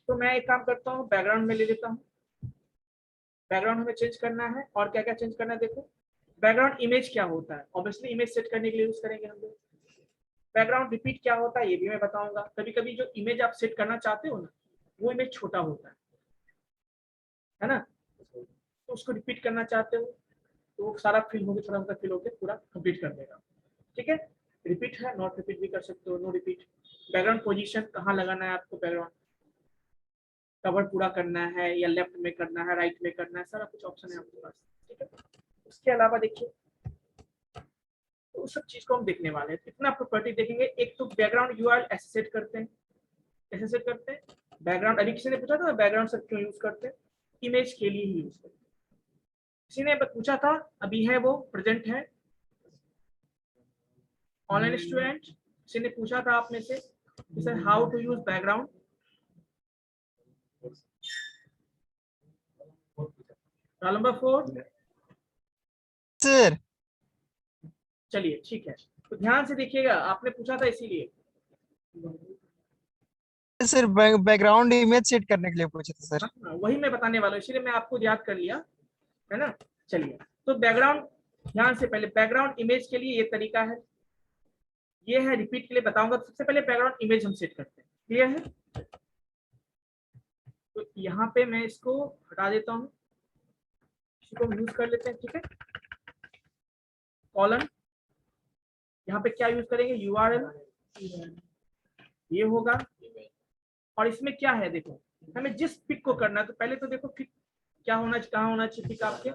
तो मैं एक काम करता हूँ, बैकग्राउंड में ले लेता हूँ। बैकग्राउंड हमें चेंज करना है, और क्या क्या चेंज करना है देखो। बैकग्राउंड इमेज क्या होता है, ऑब्वियसली इमेज सेट करने के लिए यूज करेंगे हम लोग। बैकग्राउंड रिपीट क्या होता है ये भी मैं बताऊंगा। कभी कभी जो इमेज आप सेट करना चाहते हो ना, वो इमेज छोटा होता है ना, तो उसको रिपीट करना चाहते हो तो वो सारा फिल होकर छोटा छोटा फिल होकर पूरा कंप्लीट कर देगा, ठीक है। रिपीट है, नॉट रिपीट भी कर सकते हो, नो रिपीट। बैकग्राउंड पोजीशन कहाँ लगाना है आपको, बैकग्राउंड कवर पूरा करना है या लेफ्ट में करना है, राइट में करना है, सारा कुछ ऑप्शन है आपके पास, ठीक है। उसके अलावा देखिए, तो उस सब चीज को हम देखने वाले हैं। इतना प्रॉपर्टी देखेंगे। एक तो बैकग्राउंड यूआरएल ऐसे सेट करते हैं, कैसे सेट करते हैं बैकग्राउंड। अभी किसी ने पूछा था बैकग्राउंड सब क्यों यूज करते हैं, इमेज के लिए ही यूज करते हैं। किसी ने पूछा था, अभी है वो प्रेजेंट है ऑनलाइन स्टूडेंट, किसी ने पूछा था आप में से sir how to use background. Roll number 4 sir चलिए ठीक है, तो ध्यान से देखिएगा, आपने पूछा था इसीलिए। सर बैकग्राउंड इमेज सेट करने के लिए पूछे थे सर। हाँ, वही मैं बताने वाला हूँ, इसीलिए मैं आपको याद कर लिया, है ना। चलिए, तो बैकग्राउंड ध्यान से, पहले बैकग्राउंड इमेज के लिए ये तरीका है, ये है रिपीट के लिए बताऊंगा। सबसे पहले बैकग्राउंड इमेज हम सेट करते हैं, क्लियर है। तो यहाँ पे मैं इसको हटा देता हूँ, इसको हम यूज कर लेते हैं, ठीक है। कॉलन, यहाँ पे क्या यूज करेंगे, यूआरएल ये होगा। और इसमें क्या है देखो, हमें जिस पिक को करना है, तो पहले तो देखो पिक क्या होना चाहिए, कहाँ होना चाहिए पिक आपके,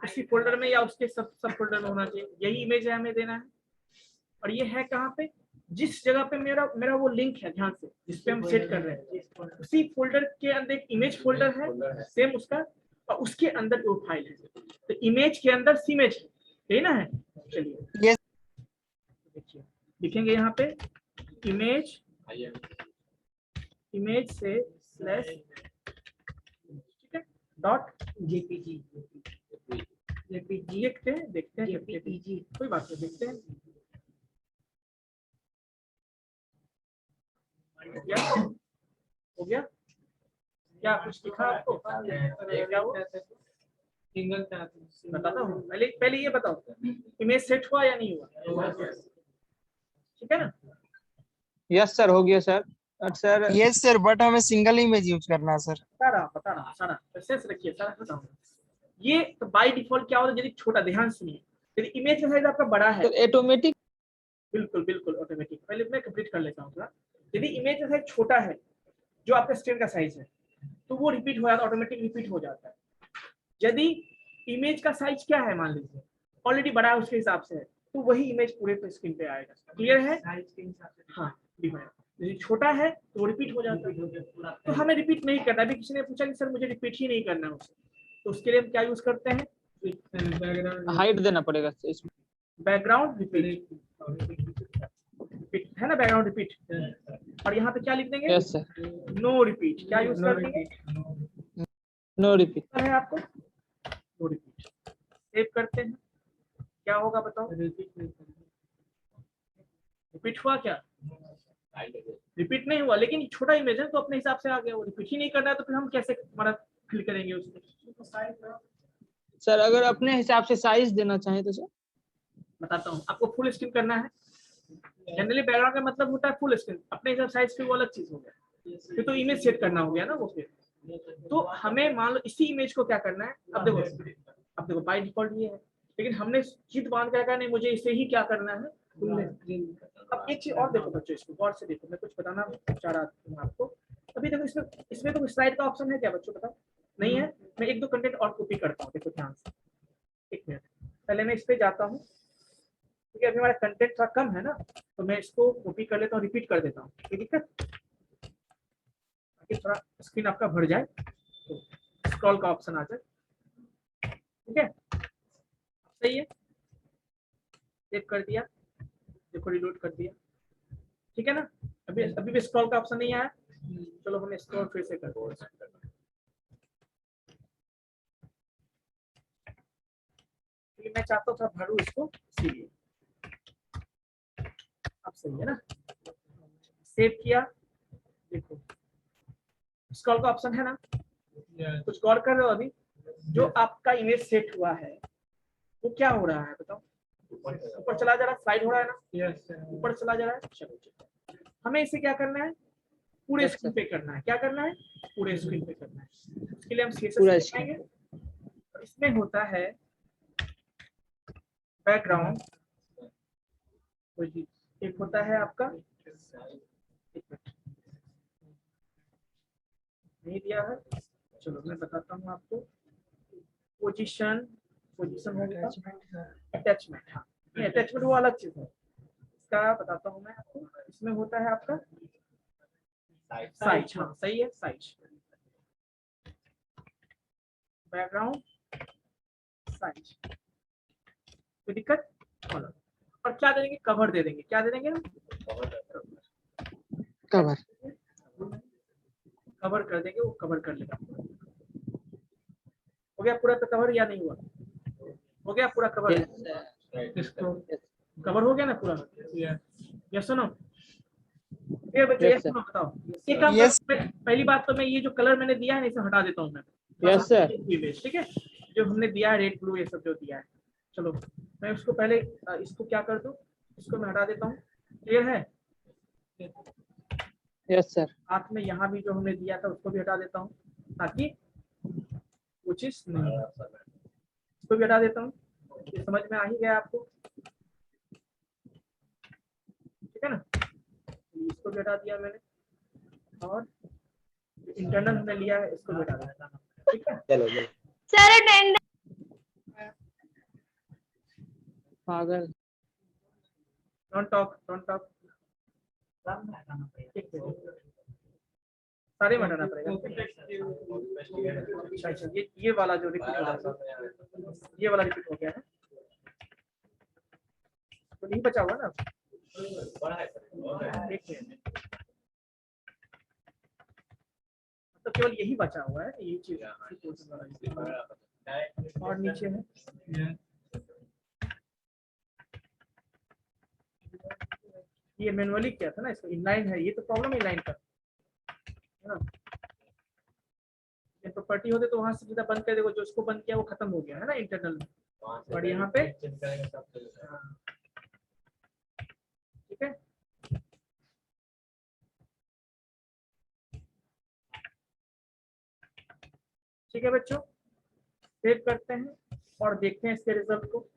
उसी फोल्डर में या उसके सब फोल्डर में होना चाहिए। यही इमेज है हमें देना है, और ये है कहाँ पे, जिस जगह पे मेरा वो लिंक है, ध्यान से, जिस पे हम सेट कर रहे हैं उसी फोल्डर के अंदर एक इमेज फोल्डर है सेम उसका, और उसके अंदर वो फाइल है। तो इमेज के अंदर सीमेज है, यही ना है। चलिए Yes. देखिए, लिखेंगे यहाँ पे इमेज से स्लैश, ठीक है, डॉट जेपीजी लिखते हैं, देखते हैं जेपीजी, कोई बात नहीं, देखते हैं। हो गया क्या, कुछ दिखा आपको, क्या हुआ सिंगल बताता हूँ। पहले ये बताओ, इमेज सेट हुआ या नहीं हुआ, ठीक है ना। यस सर, हो गया sir. Sir yes sir, but हमें सिंगल इमेज यूज करना है सर। बता रहा सारा प्रोसेस रखिए, सारा बताऊँ। ये तो बाय डिफॉल्ट क्या होता है, यदि छोटा, ध्यान सुनिए, यदि इमेज का साइज आपका बड़ा है, ऑटोमेटिक, बिल्कुल बिल्कुल ऑटोमेटिक। पहले मैं कंप्लीट कर लेता हूँ थोड़ा। यदि इमेज का साइज छोटा है, जो आपका स्क्रीन का साइज है, तो वो रिपीट हो जाता है, ऑटोमेटिक रिपीट हो जाता है। यदि इमेज का साइज क्या है, मान लीजिए ऑलरेडी बड़ा है, उसके हिसाब से है, तो वही इमेज पूरे पे स्क्रीन पे आएगा, क्लियर है। हाँ, यदि छोटा है तो वो रिपीट हो जाता है। तो हमें रिपीट नहीं करना। अभी किसी ने पूछा कि सर मुझे रिपीट ही नहीं करना है उसे, तो उसके लिए हम क्या यूज करते हैं, हाइट देना पड़ेगा इसमें। बैकग्राउंड रिपीट है ना, बैकग्राउंड रिपीट। और यहाँ पे क्या लिख देंगे, यस सर, नो रिपीट। क्या यूज कर देंगे, नो रिपीट। है आपको नो रिपीट। सेव करते हैं, क्या होगा बताओ, रिपीट हुआ क्या, रिपीट नहीं हुआ, लेकिन छोटा इमेज है तो अपने हिसाब से आ गया। वो रिपीट ही नहीं करना है तो फिर हम कैसे हमारा फिल करेंगे उसको? सर अगर अपने हिसाब से साइज देना चाहें तो सर बताता हूँ आपको। फुल स्क्रीन करना है। जनरली बैकग्राउंड का मतलब होता है फुल स्क्रीन, अपने हिसाब साइज की वो अलग चीज हो गया, फिर तो इमेज सेट करना हो गया ना वो। फिर तो हमें मान लो इसी इमेज को क्या करना है, अब देखो बाय डिफॉल्ट ये है, लेकिन हमने चित बांध कर कहा नहीं मुझे इसे ही क्या करना है, फुल स्क्रीन। अब एक चीज और देखो बच्चों, इसको गौर से देखो, मैं कुछ बताना चाह रहा हूँ आपको। अभी देखो इसमें तो स्लाइड का ऑप्शन है क्या बच्चों, बताओ? नहीं है। मैं एक दो कंटेंट और कॉपी करता हूँ, देखो ध्यान से, एक मिनट। पहले मैं इस पे जाता हूँ, क्योंकि अभी हमारा कंटेंट थोड़ा कम है ना, तो मैं इसको कॉपी कर लेता हूँ, रिपीट कर देता हूँ, कोई दिक्कत? ताकि थोड़ा स्क्रीन आपका भर जाए, तो स्क्रॉल का ऑप्शन आ जाए। ठीक है, सही है। सेव कर दिया, देखो रिलोड कर दिया, ठीक है ना? अभी भी स्क्रॉल का ऑप्शन नहीं आया। चलो हम स्क्रॉल फिर से करते हैं। मैं चाहता हूँ थोड़ा भरूं इसको, इसीलिए। अब सही है ना? सेव किया, देखो स्क्रॉल का ऑप्शन है ना? कुछ गौर कर रहे हो? अभी जो आपका इमेज सेट हुआ है वो क्या हो रहा है बताओ? ऊपर चला जा रहा है, स्लाइड हो रहा है ना? ऊपर चला जा रहा है। चलो हमें इसे क्या करना है, पूरे स्क्रीन पे करना है। क्या करना है? पूरे स्क्रीन पे करना है। उसके लिए हम पूरा CSS लगाएंगे। इसमें होता है बैकग्राउंड, एक होता है आपका, नहीं दिया है, चलो मैं बताता हूँ आपको। पोजीशन होगा, अटैचमेंट। हाँ, अटैचमेंट वो अलग चीज है, इसका बताता हूँ मैं आपको। इसमें होता है आपका साइज। हाँ सही है, साइज, बैकग्राउंड, साइज, कोई दिक्कत? और क्या दे देंगे? कवर दे देंगे। क्या दे देंगे हम? कवर। कवर कर देंगे, वो कवर कर लेगा। हो गया पूरा तो कवर, या नहीं हुआ? हो गया पूरा कवर? इसको कवर हो गया ना पूरा? यस सुनो, ये बच्चे Yes, यस sir. सुनो, बताओ ये काम Yes. पहली बात तो मैं ये जो कलर मैंने दिया है ना, इसे हटा देता हूँ मैं। Yes, sir. इमेज, ठीक है, जो हमने दिया है रेड ब्लू ये सब जो दिया है, चलो मैं उसको पहले इसको क्या कर दूं, इसको मैं हटा देता हूँ। क्लियर है? Yes sir. साथ में यहाँ भी जो हमने दिया था उसको भी हटा देता हूँ, ताकि वो चीज नहीं है। इसको भी हटा देता हूँ। ये समझ में आ ही गया आपको? ठीक है ना? इसको भी हटा दिया मैंने, और इंटरनल हमने लिया है इसको भी हटा दिया। ठीक है, चलो सर अटेंड पागल। Don't talk. सारे में हटाना पड़ेगा। अच्छा, ये वाला जो रिपीट हो रहा है, ये वाला रिपीट हो गया है, तो नहीं बचा हुआ ना? एक मिनट, तो केवल यही बचा हुआ है, यही चीज और नीचे है। ये मैनुअली किया था ना, इसको इनलाइन है, ये तो प्रॉब्लम इनलाइन का है ना। ये प्रॉपर्टी होते तो वहां से सीधा बंद कर देखो, जो उसको बंद किया वो खत्म हो गया है ना इंटरनल में, और यहाँ पे ठीक है। ठीक है बच्चों, सेव करते हैं और देखते हैं इसके रिजल्ट को।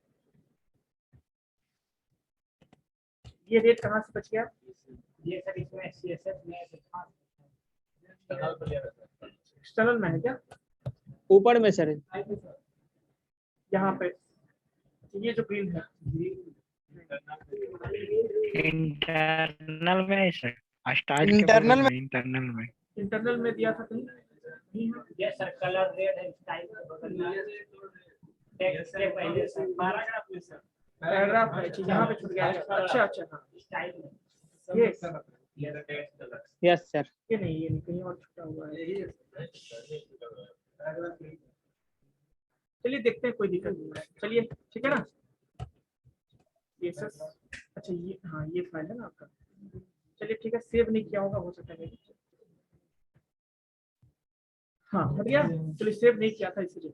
ये रेट कहाँ से बच गया? ये सर इसमें CSS में एक्सटर्नल में है क्या? ऊपर में सर। यहाँ पे ये जो ग्रीन है, इंटरनल में सर, स्टार्ट इंटरनल में इंटरनल में दिया था कहीं? नहीं है। ये सर कलर रेड है, स्टाइल टेक्स्ट के पहले सर पैराग्राफ में सर पैराग्राफ है, यहाँ पे छूट गया है। अच्छा हाँ, स्टाइल में ये यस सर। ये नहीं कहीं और छूटा हुआ है। चलिए देखते हैं, कोई दिक्कत नहीं है। चलिए ठीक है ना? ये सर, अच्छा ये हाँ, ये फाइल है ना आपका, चलिए ठीक है, सेव नहीं किया होगा, हो सकता है। हाँ हो गया, चलिए सेव नहीं किया था इसलिए।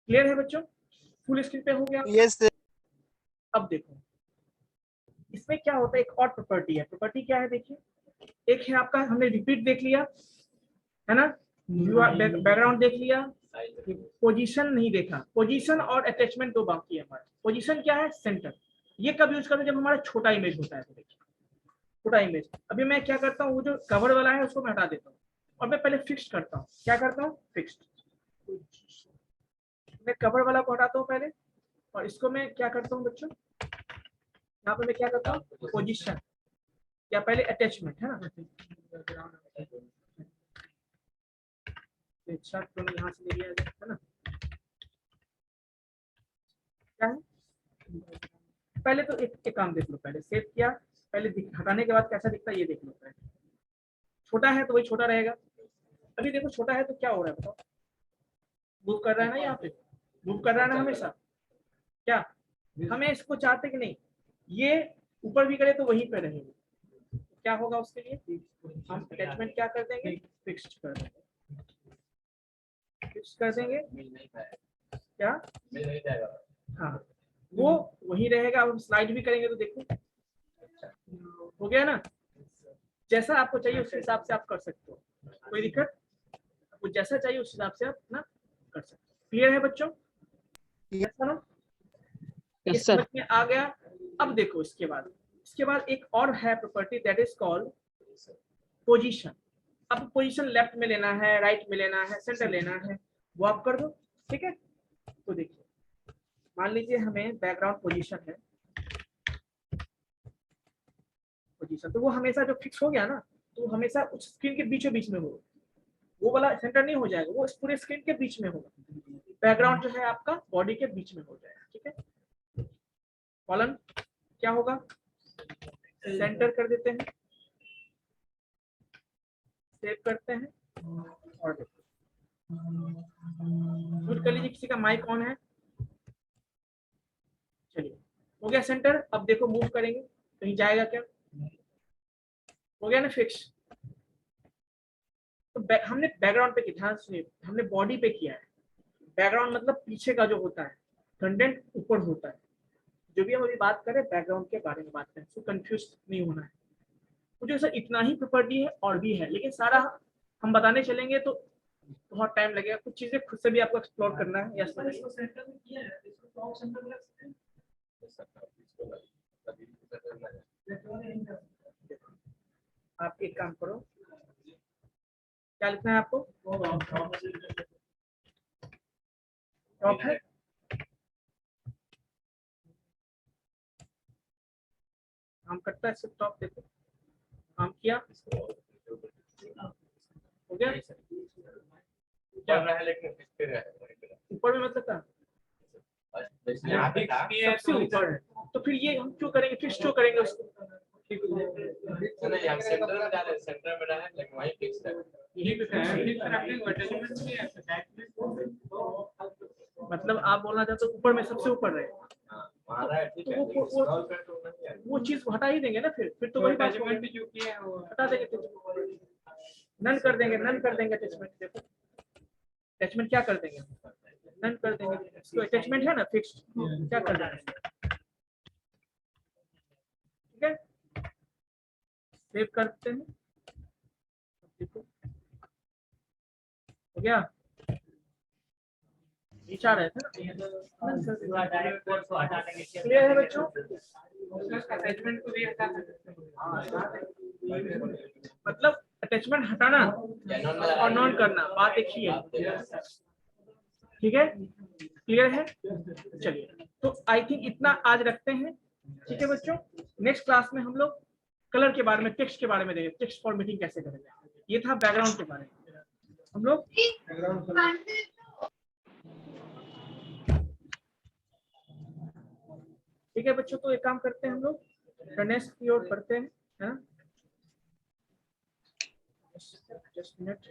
क्लियर है बच्चों, फुल स्क्रीन पे हो गया। Yes sir. अब देखो इसमें क्या होता है, एक और प्रॉपर्टी है। प्रॉपर्टी क्या है देखिए, एक है आपका, हमने रिपीट देख लिया है ना, बैकग्राउंड देख लिया, पोजीशन नहीं देखा। पोजीशन और अटैचमेंट दो बाकी है हमारे। पोजीशन क्या है, सेंटर। ये कब यूज करते हैं, जब हमारा छोटा इमेज होता है। तो देखिए छोटा इमेज, अभी मैं क्या करता हूँ, वो जो कवर वाला है उसको मैं हटा देता हूँ और मैं पहले फिक्स्ड करता हूँ। क्या करता हूँ, फिक्स्ड। मैं कवर वाला को हटाता हूँ पहले, और इसको मैं क्या करता हूँ बच्चों, यहाँ पे मैं क्या करता हूँ, पोजीशन या पहले अटैचमेंट है ना। शर्ट तो यहाँ से ले लिया है ना। क्या है, पहले तो एक काम देख लो, पहले सेव किया, पहले हटाने के बाद कैसा दिखता है ये देख लो पहले। छोटा है तो वही छोटा रहेगा। अभी देखो छोटा है तो क्या हो रहा है बताओ, मूव कर रहा है ना, यहाँ पे मूव कर रहा है ना हमेशा। क्या हमें इसको चाहते कि नहीं, ये ऊपर भी करे तो वहीं पे रहेगा। क्या होगा उसके लिए, हम अटैचमेंट क्या कर देंगे, फिक्स्ड कर देंगे। फिक्स कर देंगे क्या, मिल नहीं जाएगा। हाँ वो वही रहेगा। अब हम स्लाइड भी करेंगे तो देखो हो गया ना। जैसा आपको चाहिए उस हिसाब से आप कर सकते हो, कोई दिक्कत, आपको जैसा चाहिए उस हिसाब से आप ना कर सकते हो। क्लियर है बच्चों, ऐसा ना, ये यस सर। समझ में आ गया। अब देखो इसके बाद एक और है property, that is called position. अब पोजीशन लेफ्ट में लेना है, राइट में लेना है, सेंटर लेना है, वो आप कर दो। ठीक है, तो देखिए मान लीजिए हमें बैकग्राउंड पोजीशन है, पोजीशन तो वो हमेशा जो फिक्स हो गया ना, तो हमेशा उस स्क्रीन के बीचों बीच में होगा। वो वाला सेंटर नहीं हो जाएगा, वो इस पूरे स्क्रीन के बीच में होगा। बैकग्राउंड जो है आपका बॉडी के बीच में हो जाएगा। ठीक है, कॉलम क्या होगा, सेंटर कर देते हैं, सेव करते हैं और देखो म्यूट कर लीजिए, किसी का माइक ऑन है। चलिए हो गया सेंटर। अब देखो मूव करेंगे कहीं जाएगा क्या, हो गया ना फिक्स। तो हमने बैकग्राउंड पे ध्यान से, हमने बॉडी पे किया है। बैकग्राउंड मतलब पीछे का जो होता है, कंटेंट ऊपर होता है। जो भी हम अभी बात करें बैकग्राउंड के बारे में बात करें, तो कंफ्यूज नहीं होना है। मुझे सर इतना ही प्रॉपर्टी है और भी है, लेकिन सारा हम बताने चलेंगे तो बहुत टाइम लगेगा। कुछ चीजें खुद से भी आपको एक्सप्लोर करना है। यस आप एक काम करो, क्या लिखना है आपको, टॉप है, काम करता है सिर्फ टॉप। देखो काम किया, हो गया क्या रहा है, लेकिन इस पे है ऊपर में, मतलब क्या यहाँ पे था। सबसे ऊपर है। तो फिर ये हम क्यों करेंगे, फिक्स क्यों करेंगे उसको। नहीं, हम सेंटर में डाले, सेंटर में डाले, लेकिन वहीं फिक्स है। यही तो है। मतलब आप बोलना चाहते हो ऊपर में सबसे ऊपर रहे, हाँ, वहाँ रहा है, ठीक है, तो लेकिन scroll पे तो नहीं है। वो चीज हटा ही देंगे ना। फिर तो वही बात होगी, जो किया है वो हटा देंगे, नन कर देंगे, नन कर देंगे अटैचमेंट। देखो अटैचमेंट क्या कर देंगे, नन कर देंगे। तो अटैचमेंट है ना फिक्स्ड, क्या कर देंगे। ठीक है, सेव करते हैं। देखो हो गया, नीचे आ रहे थे ना। क्लियर है बच्चों, अटैचमेंट को भी हटा सकते हैं। मतलब अटैचमेंट हटाना और नॉन करना बात एक ही है। ठीक है, क्लियर है। चलिए तो आई थिंक इतना आज रखते हैं। ठीक है बच्चों, नेक्स्ट क्लास में हम लोग कलर के बारे में, टेक्स्ट के बारे में देंगे, टेक्स्ट फॉर्मेटिंग कैसे करेंगे। ये था बैकग्राउंड के बारे में हम लोग। ठीक है बच्चों, तो एक काम करते हैं हम लोग नेक्स्ट की ओर बढ़ते हैं, है ना। Just minute.